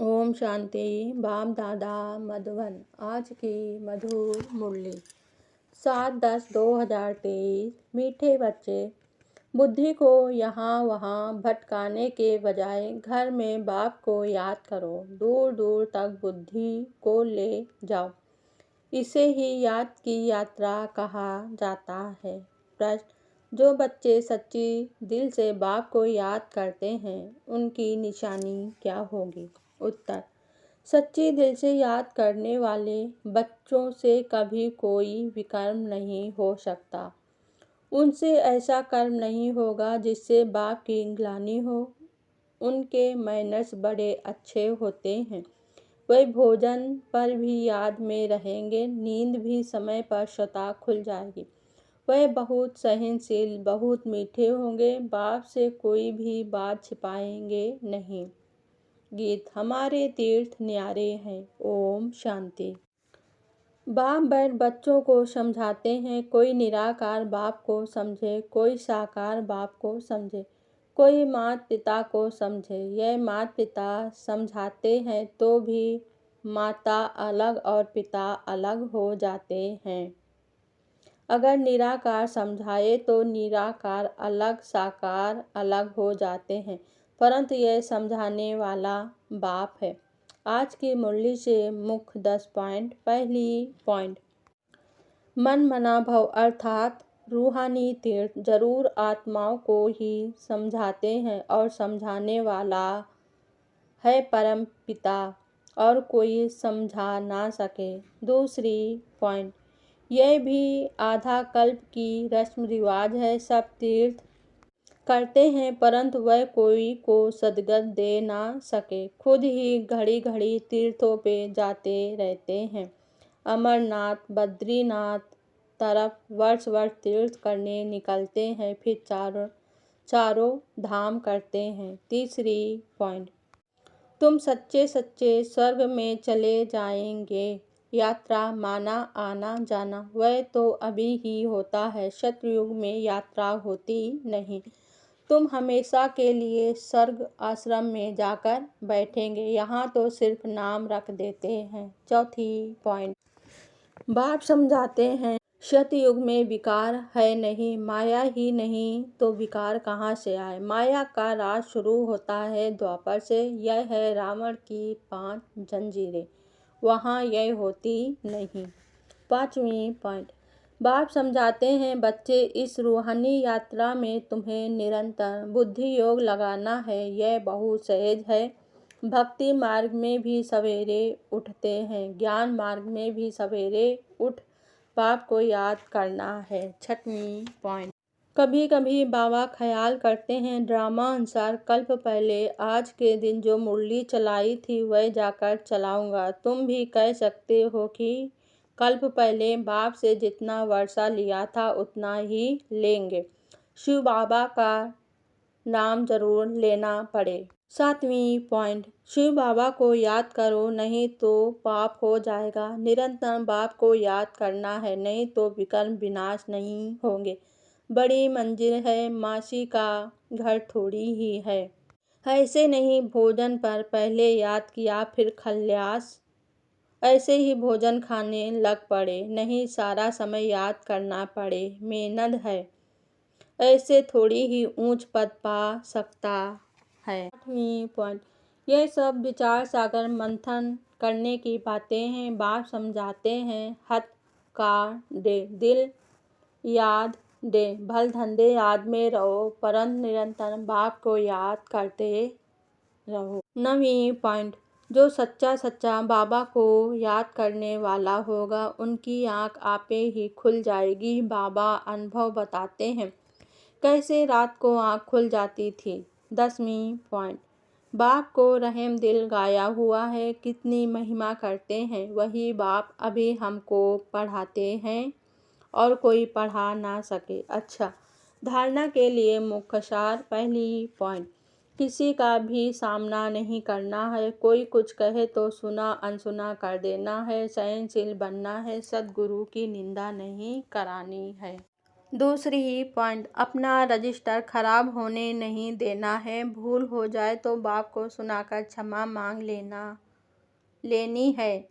ओम शांति। बाप दादा मधुबन। आज की मधुर मुरली 7/10/2023। मीठे बच्चे, बुद्धि को यहाँ वहाँ भटकाने के बजाय घर में बाप को याद करो। दूर दूर तक बुद्धि को ले जाओ। इसे ही याद की यात्रा कहा जाता है। प्रश्न: जो बच्चे सच्ची दिल से बाप को याद करते हैं उनकी निशानी क्या होगी? उत्तर: सच्ची दिल से याद करने वाले बच्चों से कभी कोई विकर्म नहीं हो सकता। उनसे ऐसा कर्म नहीं होगा जिससे बाप की ग्लानि हो। उनके मैनर्स बड़े अच्छे होते हैं। वे भोजन पर भी याद में रहेंगे। नींद भी समय पर स्वतः खुल जाएगी। वह बहुत सहनशील, बहुत मीठे होंगे। बाप से कोई भी बात छिपाएंगे नहीं। गीत: हमारे तीर्थ न्यारे हैं। ओम शांति। बाप बैठ बच्चों को समझाते हैं। कोई निराकार बाप को समझे, कोई साकार बाप को समझे, कोई माता पिता को समझे। यह माता पिता समझाते हैं तो भी माता अलग और पिता अलग हो जाते हैं। अगर निराकार समझाए तो निराकार अलग, साकार अलग हो जाते हैं, परंतु यह समझाने वाला बाप है। आज की मुरली से मुख्य 10 पॉइंट। पहली पॉइंट: मन मना भव अर्थात रूहानी तीर्थ जरूर आत्माओं को ही समझाते हैं और समझाने वाला है परम पिता, और कोई समझा ना सके। दूसरी पॉइंट: यह भी आधा कल्प की रस्म रिवाज है। सब तीर्थ करते हैं परंतु वह कोई को सद्गत दे ना सके। खुद ही घड़ी घड़ी तीर्थों पे जाते रहते हैं। अमरनाथ, बद्रीनाथ तरफ वर्ष वर्ष तीर्थ करने निकलते हैं, फिर चारों धाम करते हैं। तीसरी पॉइंट: तुम सच्चे सच्चे स्वर्ग में चले जाएंगे। यात्रा माना आना जाना, वह तो अभी ही होता है। सतयुग में यात्रा होती नहीं। तुम हमेशा के लिए स्वर्ग आश्रम में जाकर बैठेंगे। यहाँ तो सिर्फ नाम रख देते हैं। चौथी पॉइंट: बाप समझाते हैं सतयुग में विकार है नहीं, माया ही नहीं तो विकार कहाँ से आए। माया का राज शुरू होता है द्वापर से। यह है रावण की 5 जंजीरें, वहाँ यह होती नहीं। पांचवी पॉइंट: बाप समझाते हैं बच्चे, इस रूहानी यात्रा में तुम्हें निरंतर बुद्धि योग लगाना है। यह बहुत सहज है। भक्ति मार्ग में भी सवेरे उठते हैं, ज्ञान मार्ग में भी सवेरे उठ बाप को याद करना है। छठवीं पॉइंट: कभी कभी बाबा ख्याल करते हैं ड्रामा अनुसार कल्प पहले आज के दिन जो मुरली चलाई थी वह जाकर चलाऊंगा। तुम भी कह सकते हो कि कल्प पहले बाप से जितना वर्षा लिया था उतना ही लेंगे। शिव बाबा का नाम जरूर लेना पड़े। सातवीं पॉइंट: शिव बाबा को याद करो, नहीं तो पाप हो जाएगा। निरंतर बाप को याद करना है, नहीं तो विकर्म विनाश नहीं होंगे। बड़ी मंजिल है, मासी का घर थोड़ी ही है। ऐसे नहीं भोजन पर पहले याद किया फिर खल्लास, ऐसे ही भोजन खाने लग पड़े। नहीं सारा समय याद करना पड़े, मेहनत है। ऐसे थोड़ी ही ऊंच पद पा सकता है। आठवीं पॉइंट: यह सब विचार सागर मंथन करने की बातें हैं। बाप समझाते हैं हथ काट दे, दिल याद दे, भल धंधे याद में रहो, परंतु निरंतर बाप को याद करते रहो। नवीं पॉइंट: जो सच्चा सच्चा बाबा को याद करने वाला होगा उनकी आँख आपे ही खुल जाएगी। बाबा अनुभव बताते हैं कैसे रात को आँख खुल जाती थी। 10वीं पॉइंट: बाप को रहम दिल गाया हुआ है, कितनी महिमा करते हैं। वही बाप अभी हमको पढ़ाते हैं और कोई पढ़ा ना सके। अच्छा, धारणा के लिए मुख्य सार। पहली पॉइंट: किसी का भी सामना नहीं करना है। कोई कुछ कहे तो सुना अनसुना कर देना है। सहनशील बनना है। सद्गुरु की निंदा नहीं करानी है। दूसरी पॉइंट, अपना रजिस्टर खराब होने नहीं देना है। भूल हो जाए तो बाप को सुनाकर क्षमा मांग लेनी है।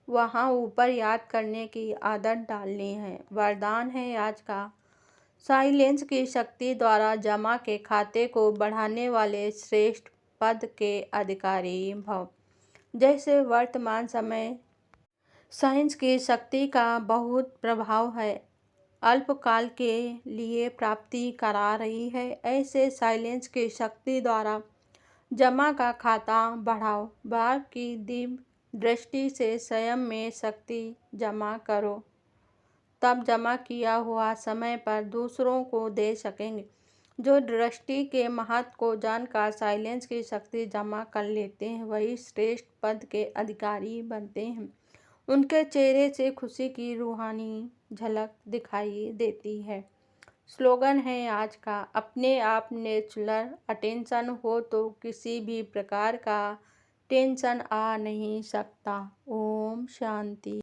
वहाँ ऊपर याद करने की आदत डालनी है। वरदान है आज का, साइलेंस की शक्ति द्वारा जमा के खाते को बढ़ाने वाले श्रेष्ठ पद के अधिकारी भव। जैसे वर्तमान समय साइंस की शक्ति का बहुत प्रभाव है, अल्पकाल के लिए प्राप्ति करा रही है, ऐसे साइलेंस की शक्ति द्वारा जमा का खाता बढ़ाओ। बाप की दिव्य दृष्टि से स्वयं में शक्ति जमा करो, तब जमा किया हुआ समय पर दूसरों को दे सकेंगे। जो दृष्टि के महत्व को जानकर साइलेंस की शक्ति जमा कर लेते हैं, वही श्रेष्ठ पद के अधिकारी बनते हैं। उनके चेहरे से खुशी की रूहानी झलक दिखाई देती है। स्लोगन है आज का, अपने आप नेचुरल अटेंशन हो तो किसी भी प्रकार का टेंशन आ नहीं सकता। ओम शांति।